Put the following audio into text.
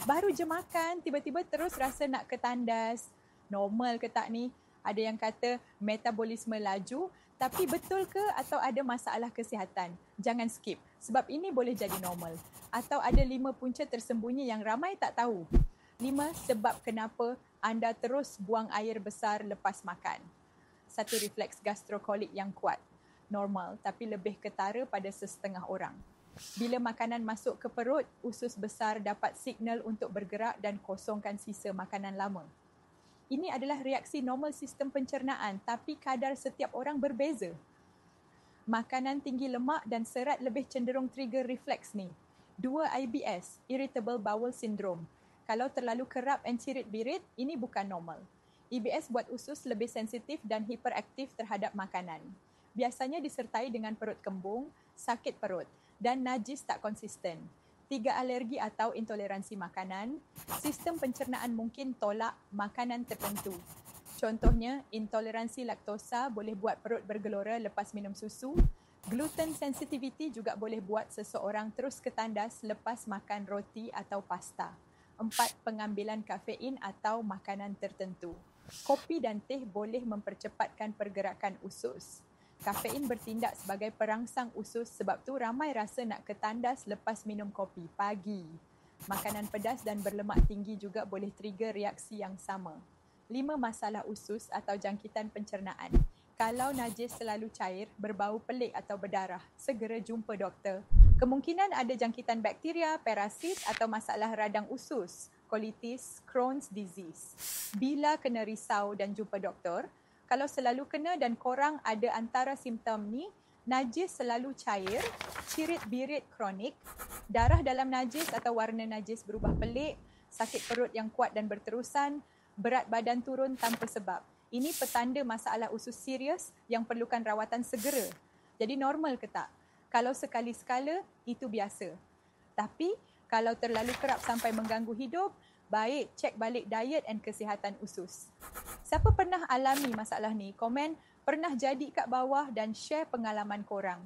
Baru je makan, tiba-tiba terus rasa nak ketandas. Normal ke tak ni? Ada yang kata metabolisme laju, tapi betul ke atau ada masalah kesihatan? Jangan skip, sebab ini boleh jadi normal. Atau ada 5 punca tersembunyi yang ramai tak tahu. 5 sebab kenapa anda terus buang air besar lepas makan. 1, refleks gastrokolik yang kuat. Normal, tapi lebih ketara pada sesetengah orang. Bila makanan masuk ke perut, usus besar dapat signal untuk bergerak dan kosongkan sisa makanan lama. Ini adalah reaksi normal sistem pencernaan, tapi kadar setiap orang berbeza. Makanan tinggi lemak dan serat lebih cenderung trigger refleks ni. 2, IBS, Irritable Bowel Syndrome. Kalau terlalu kerap and cirit-birit, ini bukan normal. IBS buat usus lebih sensitif dan hiperaktif terhadap makanan. Biasanya disertai dengan perut kembung, sakit perut dan najis tak konsisten. 3, alergi atau intoleransi makanan. Sistem pencernaan mungkin tolak makanan tertentu. Contohnya, intoleransi laktosa boleh buat perut bergelora lepas minum susu. Gluten sensitivity juga boleh buat seseorang terus ketandas lepas makan roti atau pasta. 4, pengambilan kafein atau makanan tertentu. Kopi dan teh boleh mempercepatkan pergerakan usus. Kafein bertindak sebagai perangsang usus, sebab tu ramai rasa nak ketandas lepas minum kopi pagi. Makanan pedas dan berlemak tinggi juga boleh trigger reaksi yang sama. 5, masalah usus atau jangkitan pencernaan. Kalau najis selalu cair, berbau pelik atau berdarah, segera jumpa doktor. Kemungkinan ada jangkitan bakteria, parasit atau masalah radang usus, colitis, Crohn's disease. Bila kena risau dan jumpa doktor, kalau selalu kena dan korang ada antara simptom ni, najis selalu cair, cirit-birit kronik, darah dalam najis atau warna najis berubah pelik, sakit perut yang kuat dan berterusan, berat badan turun tanpa sebab. Ini petanda masalah usus serius yang perlukan rawatan segera. Jadi normal ke tak? Kalau sekali-sekala, itu biasa. Tapi kalau terlalu kerap sampai mengganggu hidup, baik cek balik diet dan kesihatan usus. Siapa pernah alami masalah ni? Komen pernah jadi kat bawah dan share pengalaman korang.